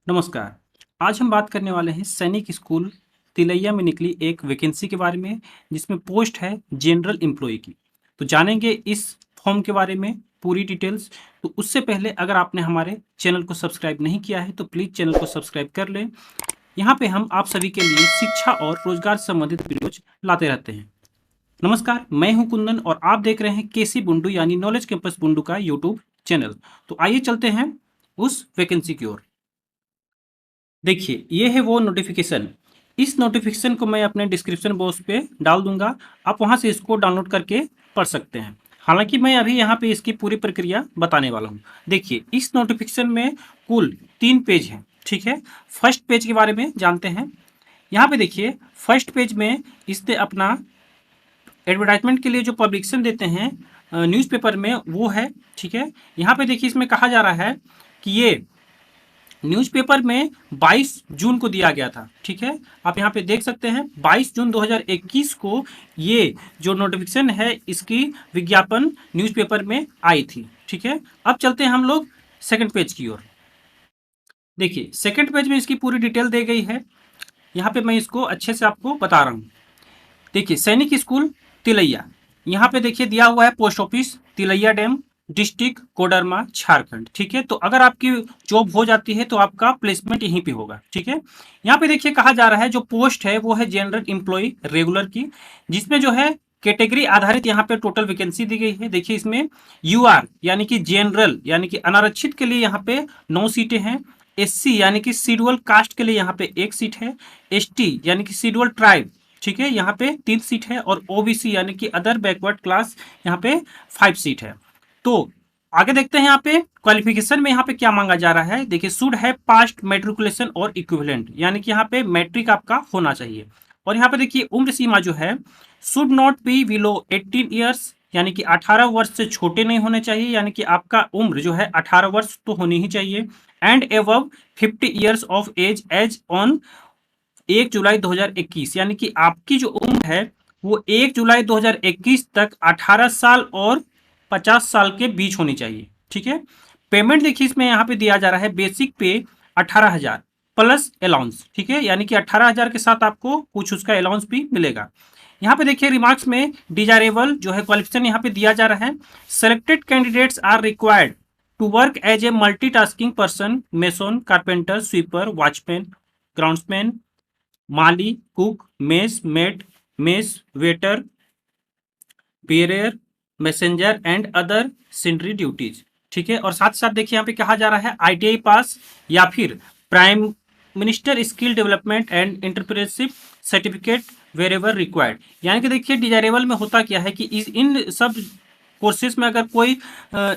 नमस्कार। आज हम बात करने वाले हैं सैनिक स्कूल तिलैया में निकली एक वैकेंसी के बारे में, जिसमें पोस्ट है जनरल एम्प्लॉय की। तो जानेंगे इस फॉर्म के बारे में पूरी डिटेल्स। तो उससे पहले अगर आपने हमारे चैनल को सब्सक्राइब नहीं किया है तो प्लीज़ चैनल को सब्सक्राइब कर लें। यहाँ पे हम आप सभी के लिए शिक्षा और रोजगार से संबंधित वीडियोज लाते रहते हैं। नमस्कार, मैं हूँ कुंदन और आप देख रहे हैं केसी बुंडू यानी नॉलेज कैंपस बुंडू का यूट्यूब चैनल। तो आइए चलते हैं उस वैकेंसी की ओर। देखिए, ये है वो नोटिफिकेशन। इस नोटिफिकेशन को मैं अपने डिस्क्रिप्शन बॉक्स पे डाल दूंगा। आप वहां से इसको डाउनलोड करके पढ़ सकते हैं। हालांकि मैं अभी यहाँ पे इसकी पूरी प्रक्रिया बताने वाला हूँ। देखिए, इस नोटिफिकेशन में कुल 3 पेज हैं। ठीक है, फर्स्ट पेज के बारे में जानते हैं। यहाँ पे देखिए, फर्स्ट पेज में इसने अपना एडवर्टाइजमेंट के लिए जो पब्लिकेशन देते हैं न्यूज़पेपर में, वो है। ठीक है, यहाँ पे देखिए, इसमें कहा जा रहा है कि ये न्यूज़पेपर में 22 जून को दिया गया था। ठीक है, आप यहाँ पे देख सकते हैं 22 जून 2021 को ये जो नोटिफिकेशन है इसकी विज्ञापन न्यूज़पेपर में आई थी। ठीक है, अब चलते हैं हम लोग सेकंड पेज की ओर। देखिए, सेकंड पेज में इसकी पूरी डिटेल दी गई है। यहाँ पे मैं इसको अच्छे से आपको बता रहा हूँ। देखिए, सैनिक स्कूल तिलैया, यहाँ पे देखिए दिया हुआ है post office Tilaiya dam, district Koderma, Jharkhand. ठीक है, तो अगर आपकी जॉब हो जाती है तो आपका प्लेसमेंट यहीं पे होगा। ठीक है, यहाँ पे देखिए कहा जा रहा है जो पोस्ट है वो है जनरल एम्प्लॉय रेगुलर की, जिसमें जो है कैटेगरी आधारित यहाँ पे टोटल वैकेंसी दी गई है। देखिए, इसमें यूआर यानी कि जनरल यानी कि अनारक्षित के लिए यहाँ पे 9 सीटें हैं। एससी यानी कि शेड्यूल कास्ट के लिए यहाँ पे 1 सीट है। एसटी यानी कि शेड्यूल ट्राइब, ठीक है, यहाँ पे 3 सीट है। और ओबीसी यानी कि अदर बैकवर्ड क्लास, यहाँ पे 5 सीट है। तो आगे देखते हैं यहाँ पे क्वालिफिकेशन में यहाँ पे क्या मांगा जा रहा है। देखिए, शुड है पास्ट मेट्रिकुलेशन और इक्विवेलेंट, यानी कि यहाँ पे मैट्रिक आपका होना चाहिए। और यहाँ पे देखिए उम्र सीमा जो है, should not be below 18 years, यानी कि 18 वर्ष से छोटे नहीं होने चाहिए, यानी कि आपका उम्र जो है 18 वर्ष तो होनी ही चाहिए। And above 50 years of age age on 1 July 2021, यानी कि आपकी जो उम्र है वो 1 जुलाई 2021 तक 18 साल और 50 साल के बीच होनी चाहिए। ठीक है, पेमेंट देखिए इसमें यहाँ पे दिया जा रहा है बेसिक पे 18,000 प्लस अलाउंस। ठीक है, यानी कि 18,000 के साथ आपको कुछ उसका अलाउंस भी मिलेगा। यहाँ पे देखिए रिमार्क्स में डिजायरेबल जो है क्वालिफिकेशन यहाँ पे दिया जा रहा है। Selected candidates are required to work as a multitasking person, mason, carpenter, sweeper, watchman, groundsman, माली, cook, mess mate, mess waiter, bearer, messenger and other sundry duties. ठीक है, और साथ साथ देखिए यहाँ पे कहा जा रहा है आईटीआई पास या फिर prime minister skill development and entrepreneurship certificate wherever required. यानी कि देखिए डिजायरेबल में होता क्या है कि इन सब कोर्सेज में अगर कोई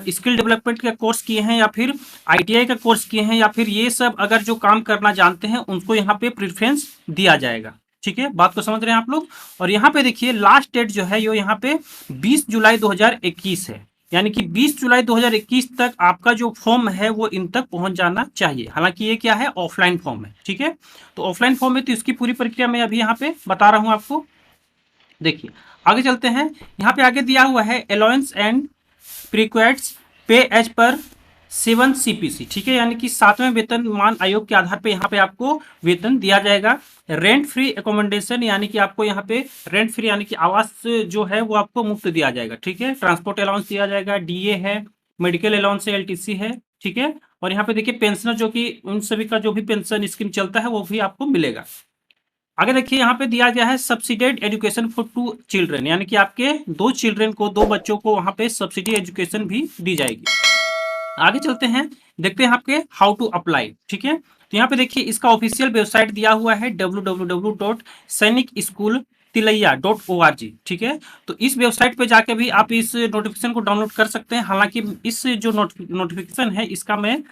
स्किल डेवलपमेंट का कोर्स किए हैं या फिर आईटीआई का कोर्स किए हैं या फिर ये सब अगर जो काम करना जानते हैं उनको यहाँ पे प्रेफरेंस दिया जाएगा। ठीक है, बात को समझ रहे हैं आप लोग। और यहाँ पे देखिए लास्ट डेट जो है ये यहाँ पे 20 जुलाई 2021 है, यानी कि 20 जुलाई 2021 तक आपका जो फॉर्म है वो इन तक पहुंच जाना चाहिए। हालांकि ये क्या है, ऑफलाइन फॉर्म है। ठीक है, तो ऑफलाइन फॉर्म में तो इसकी पूरी प्रक्रिया मैं अभी यहाँ पे बता रहा हूँ आपको। देखिए, आगे चलते हैं। यहाँ पे आगे दिया हुआ है अलाउंस एंड प्रीक्वेट्स पे एज पर 7 CPC। ठीक है, यानी कि 7वें वेतनमान आयोग के आधार पे यहाँ पे आपको वेतन दिया जाएगा। रेंट फ्री एकोमोडेशन, यानी कि आपको यहाँ पे रेंट फ्री यानी कि आवास जो है वो आपको मुफ्त दिया जाएगा। ठीक है, ट्रांसपोर्ट अलाउंस दिया जाएगा, डीए है, मेडिकल अलाउंस है, एलटीसी है। ठीक है, और यहाँ पे देखिए पेंशनर जो कि उन सभी का जो भी पेंशन स्कीम चलता है वो भी आपको मिलेगा। आगे देखिए यहाँ पे दिया गया है सब्सिडाइज्ड एजुकेशन फॉर 2 चिल्ड्रन, यानी कि आपके 2 चिल्ड्रन को, 2 बच्चों को वहां पे सब्सिडी एजुकेशन भी दी जाएगी। आगे चलते हैं, देखते हैं आपके हाउ टू अप्लाई। ठीक है, तो यहाँ पे देखिए इसका ऑफिशियल वेबसाइट दिया हुआ है www.sainikschooldtilaiya.org। ठीक है, तो इस वेबसाइट पे जाके भी आप इस नोटिफिकेशन को डाउनलोड कर सकते हैं। हालांकि इस जो नोटिफिकेशन है इसका मैं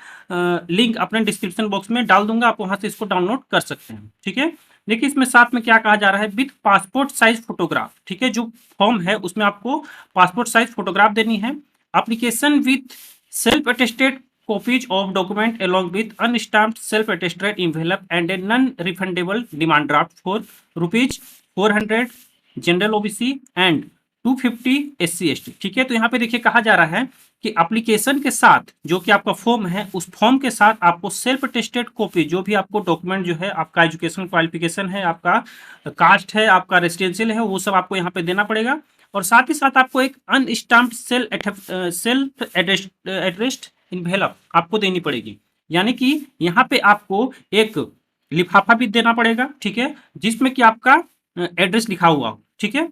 लिंक अपने डिस्क्रिप्शन बॉक्स में डाल दूंगा, आप वहां से इसको डाउनलोड कर सकते हैं। ठीक है, देखिए इसमें साथ में क्या कहा जा रहा है, विथ पासपोर्ट साइज फोटोग्राफ। ठीक है, जो फॉर्म है उसमें आपको पासपोर्ट साइज फोटोग्राफ देनी है। Application with self attested copies of document along with unstamped self-attested envelope and a non-refundable demand draft for rupees 400 general OBC and 250 SC/ST। ठीक है, तो यहाँ पे देखिए कहा जा रहा है कि एप्लीकेशन के साथ जो कि आपका फॉर्म है, उस फॉर्म के साथ आपको सेल्फ टेस्टेड कॉपी, जो भी आपको डॉक्यूमेंट जो है, आपका एजुकेशन क्वालिफिकेशन है, आपका कास्ट है, आपका रेसिडेंशियल है, वो सब आपको यहाँ पे देना पड़ेगा। और साथ ही साथ आपको एक अनस्टाम्प्ड सेल्फ एड्रेस्ड इन्वेलप आपको देनी पड़ेगी। यानी कि यहाँ पे आपको एक लिफाफा भी देना पड़ेगा, ठीक है, जिसमें कि आपका एड्रेस लिखा हुआ हो। ठीक है,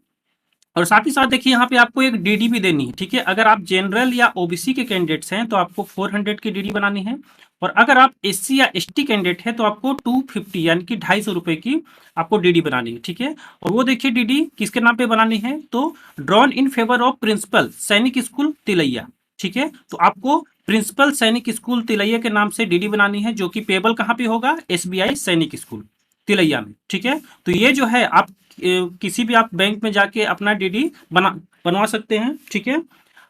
और साथ ही साथ देखिए यहाँ पे आपको एक डीडी भी देनी है। ठीक है, अगर आप जनरल या ओबीसी के कैंडिडेट्स हैं तो आपको 400 की डीडी बनानी है, और अगर आप एससी या एसटी कैंडिडेट है तो आपको 250 यानी कि 250 रुपए की आपको डीडी बनानी है। ठीक है, और वो देखिए डीडी किसके नाम पे बनानी है, तो drawn in favour of principal Sainik school Tilaiya. ठीक है, तो आपको प्रिंसिपल सैनिक स्कूल तिलैया के नाम से डीडी बनानी है, जो कि पेबल कहाँ पे होगा, एसबीआई सैनिक स्कूल तिलैया में। ठीक है, तो ये जो है आप किसी भी आप बैंक में जाके अपना डीडी बनवा सकते हैं। ठीक है,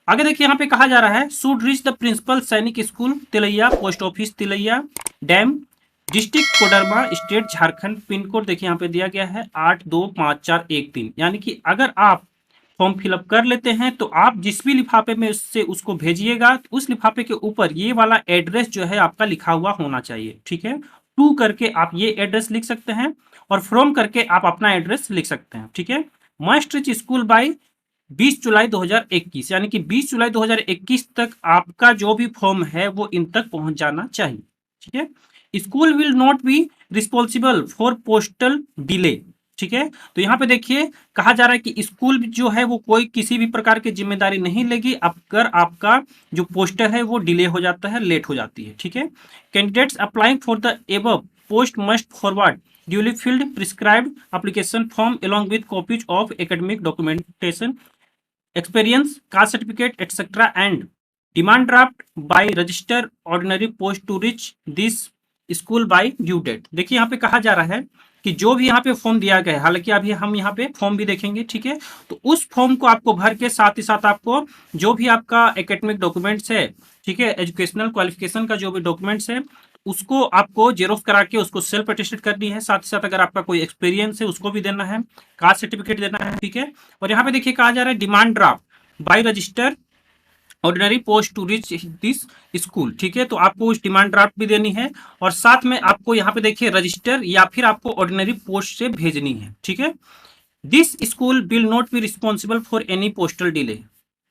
आगे देखिए यहाँ पे कहा जा रहा है, should reach the principal Sainik school Tilaiya, post office Tilaiya dam, district Koderma, state Jharkhand, pin code देखिए यहाँ पे दिया गया है 825413। यानी कि अगर आप फॉर्म फिलअप कर लेते हैं तो आप जिस भी लिफाफे में उससे उसको भेजिएगा, उस लिफाफे के ऊपर ये वाला एड्रेस जो है आपका लिखा हुआ होना चाहिए। ठीक है, टू करके आप ये एड्रेस लिख सकते हैं, और फ्रॉम करके आप अपना एड्रेस लिख सकते हैं। ठीक है, मस्ट रीच स्कूल बाय 20 जुलाई 2021, यानी कि 20 जुलाई 2021 तक आपका जो भी फॉर्म है वो इन तक पहुंच जाना चाहिए। ठीक है, school will not be responsible for postal delay. ठीक है, तो यहाँ पे देखिए कहा जा रहा है कि स्कूल जो है वो कोई किसी भी प्रकार की जिम्मेदारी नहीं लेगी अगर आपका जो पोस्टर है वो डिले हो जाता है, लेट हो जाती है। ठीक है, candidates applying for the above post must forward duly filled prescribed application form along with copies of academic documentation, experience, caste certificate, etc. and demand draft by register ordinary post to reach this school by due date। देखिए यहाँ पे कहा जा रहा है कि जो भी यहाँ पे फॉर्म दिया गया है, हालांकि अभी हम यहाँ पे फॉर्म भी देखेंगे। ठीक है, तो उस फॉर्म को आपको भर के साथ ही साथ आपको जो भी आपका एकेडमिक डॉक्यूमेंट्स है, ठीक है, एजुकेशनल क्वालिफिकेशन का जो भी डॉक्यूमेंट्स है, उसको आपको जेरोक्स करा के उसको सेल्फ अटेस्टेड करनी है। साथ ही साथ अगर आपका कोई एक्सपीरियंस है उसको भी देना है, कास्ट सर्टिफिकेट देना है। ठीक है, और यहाँ पे देखिए कहा जा रहा है demand draft by register ordinary post to reach this school. ठीक है, तो आपको उस डिमांड ड्राफ्ट भी देनी है, और साथ में आपको यहाँ पे देखिए रजिस्टर या फिर आपको ऑर्डिनरी पोस्ट से भेजनी है। ठीक है, this school will not be responsible for any postal delay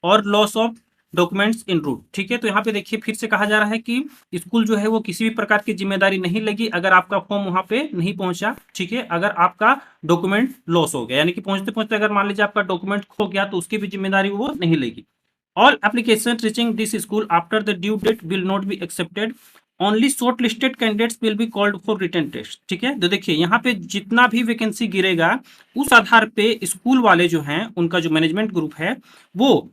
और loss of documents in route. ठीक है, तो यहाँ पे देखिए फिर से कहा जा रहा है कि स्कूल जो है वो किसी भी प्रकार की जिम्मेदारी नहीं लेगी अगर आपका फॉर्म वहां पे नहीं पहुंचा। ठीक है, अगर आपका डॉक्यूमेंट लॉस हो गया, यानी कि पहुंचते पहुंचते अगर मान लीजिए आपका डॉक्यूमेंट खो गया, तो उसकी भी जिम्मेदारी वो नहीं लेगी। All application reaching this school after the due date will not be accepted, only short listed candidates will be called for written test. ठीक है, तो देखिए यहाँ पे जितना भी वैकेंसी गिरेगा उस आधार पे स्कूल वाले जो हैं, उनका जो मैनेजमेंट ग्रुप है, वो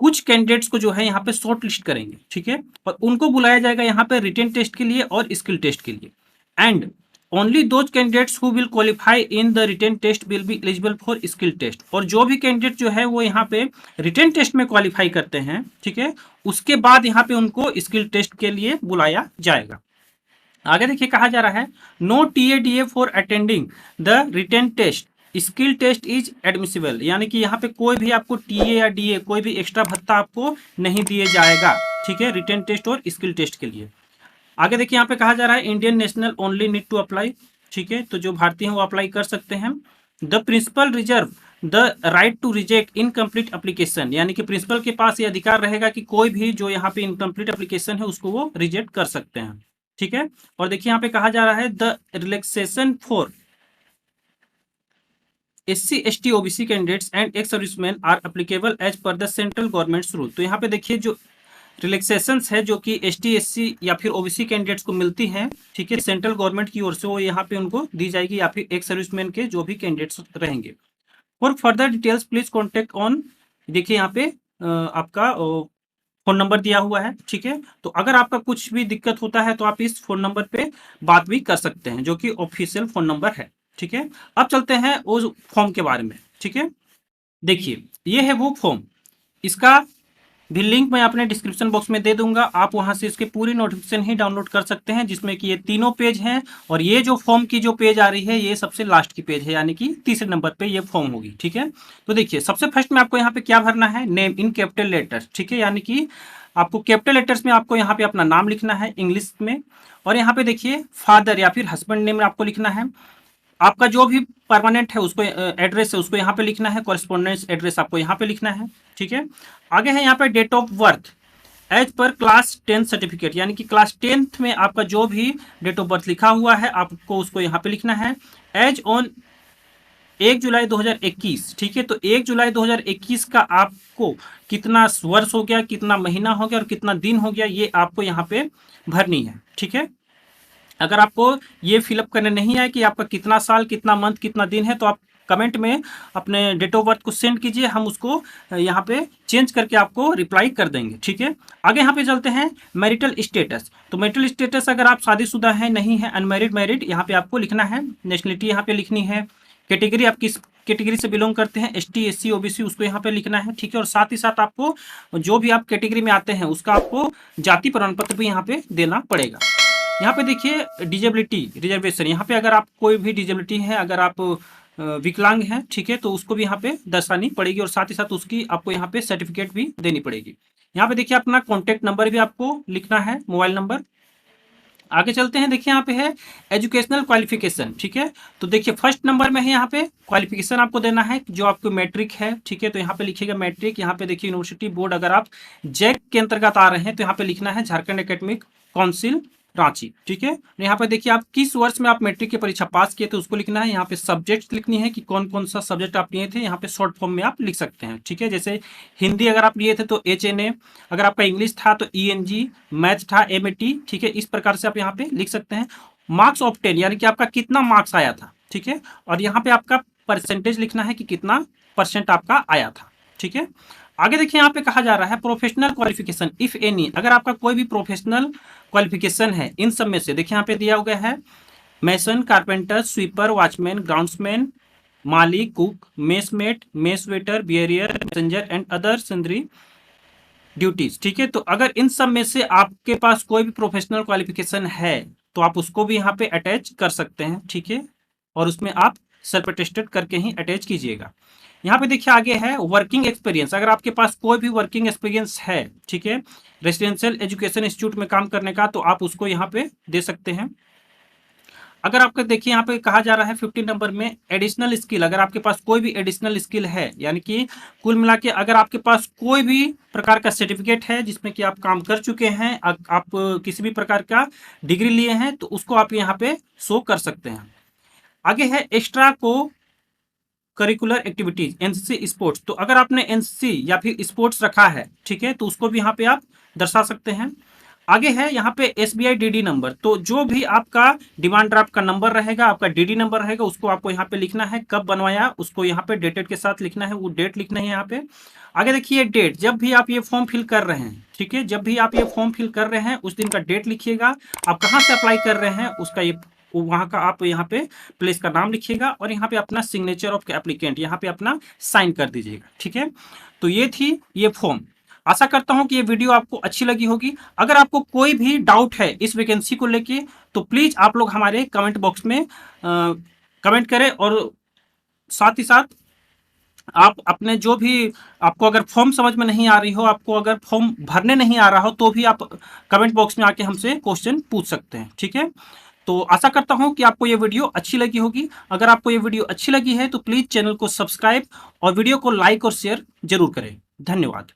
कुछ कैंडिडेट्स को जो है यहाँ पे शॉर्ट लिस्ट करेंगे। ठीक है, और उनको बुलाया जाएगा यहाँ पे रिटन टेस्ट के लिए और स्किल टेस्ट के लिए, and only those candidates who will qualify in the written test will be eligible for skill test. और जो भी कैंडिडेट जो है वो यहाँ पे रिटन टेस्ट में क्वालिफाई करते हैं, ठीक है, उसके बाद यहाँ पे उनको स्किल टेस्ट के लिए बुलाया जाएगा। आगे देखिए कहा जा रहा है, no TA DA for attending the written test, skill test is admissible. यानी कि यहाँ पे कोई भी आपको टीए या डीए कोई भी एक्स्ट्रा भत्ता आपको नहीं दिए जाएगा। ठीक है, रिटन टेस्ट और स्किल टेस्ट के लिए। आगे देखिए यहाँ पे कहा जा रहा है, Indian national only need to apply. ठीक है, तो जो भारतीय हैं वो अप्लाई कर सकते हैं। The principal reserve the right to reject incomplete application, यानी कि प्रिंसिपल के पास ये अधिकार रहेगा कि कोई भी जो यहाँ पे इनकम्प्लीट एप्लीकेशन है उसको वो रिजेक्ट कर सकते हैं। ठीक है, और देखिए यहाँ पे कहा जा रहा है, the relaxation for SC ST OBC candidates and ex serviceman are applicable as per the central governments rule. तो यहाँ पे देखिए जो रिलैक्सेशंस है जो कि ST SC या फिर OBC कैंडिडेट्स को मिलती हैं, ठीक है, सेंट्रल गवर्नमेंट की ओर से, वो यहाँ पे उनको दी जाएगी, या फिर एक्स सर्विसमैन के जो भी कैंडिडेट्स रहेंगे। For further details please contact on, देखिए यहाँ पे आपका फोन नंबर दिया हुआ है। ठीक है, तो अगर आपका कुछ भी दिक्कत होता है तो आप इस फोन नंबर पे बात भी कर सकते हैं, जो कि ऑफिशियल फोन नंबर है। ठीक है, अब चलते हैं उस फॉर्म के बारे में। ठीक है, देखिए ये है वो फॉर्म, इसका भी लिंक मैं अपने डिस्क्रिप्शन बॉक्स में दे दूंगा, आप वहां से इसके पूरी नोटिफिकेशन ही डाउनलोड कर सकते हैं, जिसमें कि ये तीनों पेज हैं और ये जो फॉर्म की जो पेज आ रही है ये सबसे लास्ट की पेज है, यानी कि तीसरे नंबर पे ये फॉर्म होगी। ठीक है, तो देखिए सबसे फर्स्ट में आपको यहाँ पे क्या भरना है, नेम इन कैपिटल लेटर। ठीक है, यानी कि आपको कैपिटल लेटर्स में आपको यहाँ पे अपना नाम लिखना है इंग्लिश में, और यहाँ पे देखिए फादर या फिर हस्बैंड नेम आपको लिखना है। आपका जो भी परमानेंट है उसको एड्रेस है उसको यहाँ पे लिखना है, कॉरेस्पॉन्डेंस एड्रेस आपको यहाँ पे लिखना है। ठीक है, आगे है यहाँ पे date of birth as per class 10 certificate, यानी कि क्लास 10th में आपका जो भी डेट ऑफ बर्थ लिखा हुआ है आपको उसको यहाँ पे लिखना है। As on 1 July 2021। ठीक है, तो 1 जुलाई 2021 का आपको कितना वर्ष हो गया, कितना महीना हो गया और कितना दिन हो गया, ये आपको यहाँ पे भरनी है। ठीक है, अगर आपको ये फिलअप करने नहीं आए कि आपका कितना साल, कितना मंथ, कितना दिन है, तो आप कमेंट में अपने डेट ऑफ बर्थ को सेंड कीजिए, हम उसको यहाँ पे चेंज करके आपको रिप्लाई कर देंगे। ठीक है, आगे यहाँ पे चलते हैं मैरिटल स्टेटस। तो मैरिटल स्टेटस अगर आप शादीशुदा हैं, नहीं है, अनमैरिड, मैरिड यहाँ पे आपको लिखना है। नेशनलिटी यहाँ पे लिखनी है। कैटेगरी आप किस कैटेगरी से बिलोंग करते हैं, ST SC OBC, उसको यहाँ पे लिखना है। ठीक है, और साथ ही साथ आपको जो भी आप कैटेगरी में आते हैं उसका आपको जाति प्रमाण पत्र भी यहाँ पे देना पड़ेगा। यहाँ पे देखिए डिजेबिलिटी रिजर्वेशन, यहाँ पे अगर आप कोई भी डिजेबिलिटी है, अगर आप विकलांग हैं, ठीक है, तो उसको भी यहाँ पे दर्शानी पड़ेगी और साथ ही साथ उसकी आपको यहाँ पे सर्टिफिकेट भी देनी पड़ेगी। यहाँ पे देखिए अपना कॉन्टैक्ट नंबर भी आपको लिखना है, मोबाइल नंबर। आगे चलते हैं, देखिए यहाँ पे है एजुकेशनल क्वालिफिकेशन। ठीक है, तो देखिए फर्स्ट नंबर में है यहाँ पे क्वालिफिकेशन आपको देना है जो आपको मैट्रिक है। ठीक है, तो यहाँ पे लिखिएगा मैट्रिक। यहाँ पे देखिए यूनिवर्सिटी बोर्ड, अगर आप जैक के अंतर्गत आ रहे हैं तो यहाँ पे लिखना है झारखंड एकेडमिक काउंसिल रांची। ठीक है, यहाँ पे देखिए आप किस वर्ष में आप मैट्रिक की परीक्षा पास किए थे उसको लिखना है। यहाँ पे सब्जेक्ट लिखनी है कि कौन कौन सा सब्जेक्ट आप लिए थे, यहाँ पे शॉर्ट फॉर्म में आप लिख सकते हैं। ठीक है, जैसे हिंदी अगर आप लिए थे तो HNA, अगर आपका इंग्लिश था तो ENG, मैथ था MAT। ठीक है, इस प्रकार से आप यहाँ पे लिख सकते हैं। मार्क्स ऑफ 10 यानी कि आपका कितना मार्क्स आया था। ठीक है, और यहाँ पे आपका परसेंटेज लिखना है कि कितना % आपका आया था। ठीक है, आगे देखिए यहाँ पे कहा जा रहा है प्रोफेशनल क्वालिफिकेशन इफ एनी, अगर आपका कोई भी प्रोफेशनल क्वालिफिकेशन है इन सब में से, देखिए यहाँ पे दिया गया है mason, carpenter, sweeper, watchman, groundsman, माली, cook, mess mate, mess waiter, bearer, messenger and other sundry duties. ठीक है, तो अगर इन सब में से आपके पास कोई भी प्रोफेशनल क्वालिफिकेशन है तो आप उसको भी यहाँ पे अटैच कर सकते हैं। ठीक है, और उसमें आप सेल्फ अटेस्टेड करके ही अटैच कीजिएगा। यहाँ पे देखिए आगे है वर्किंग एक्सपीरियंस, अगर आपके पास कोई भी वर्किंग एक्सपीरियंस है, ठीक है, रेसिडेंशियल एजुकेशन इंस्टीट्यूट में काम करने का, तो आप उसको यहाँ पे दे सकते हैं। अगर आपका देखिए यहाँ पे कहा जा रहा है 15 नंबर में एडिशनल स्किल, अगर आपके पास कोई भी एडिशनल स्किल है, यानी कि कुल मिला के अगर आपके पास कोई भी प्रकार का सर्टिफिकेट है जिसमें कि आप काम कर चुके हैं, आप किसी भी प्रकार का डिग्री लिए हैं, तो उसको आप यहाँ पे शो कर सकते हैं। आगे है एक्स्ट्रा को करिकुलर एक्टिविटीज, NCC स्पोर्ट्स, तो अगर आपने NCC या फिर स्पोर्ट्स रखा है, ठीक है, तो उसको भी यहाँ पे आप दर्शा सकते हैं। आगे है यहाँ पे SBI DD नंबर, तो जो भी आपका डिमांड ड्राफ्ट का नंबर रहेगा, आपका DD नंबर रहेगा, उसको आपको यहाँ पे लिखना है, कब बनवाया उसको यहाँ पे डेटेड के साथ लिखना है, वो डेट लिखना है यहाँ पे। आगे देखिए डेट, जब भी आप ये फॉर्म फिल कर रहे हैं, ठीक है, जब भी आप ये फॉर्म फिल कर रहे हैं उस दिन का डेट लिखिएगा, आप कहाँ से अप्लाई कर रहे हैं उसका ये वहाँ का आप यहाँ पे प्लेस का नाम लिखिएगा और यहाँ पे अपना सिग्नेचर ऑफ एप्लीकेंट यहाँ पे अपना साइन कर दीजिएगा। ठीक है, तो ये थी ये फॉर्म। आशा करता हूँ कि ये वीडियो आपको अच्छी लगी होगी। अगर आपको कोई भी डाउट है इस वैकेंसी को लेके तो प्लीज आप लोग हमारे कमेंट बॉक्स में कमेंट करें, और साथ ही साथ आप अपने जो भी आपको अगर फॉर्म समझ में नहीं आ रही हो, आपको अगर फॉर्म भरने नहीं आ रहा हो, तो भी आप कमेंट बॉक्स में आके हमसे क्वेश्चन पूछ सकते हैं। ठीक है, तो आशा करता हूं कि आपको ये वीडियो अच्छी लगी होगी। अगर आपको ये वीडियो अच्छी लगी है तो प्लीज चैनल को सब्सक्राइब और वीडियो को लाइक और शेयर जरूर करें। धन्यवाद।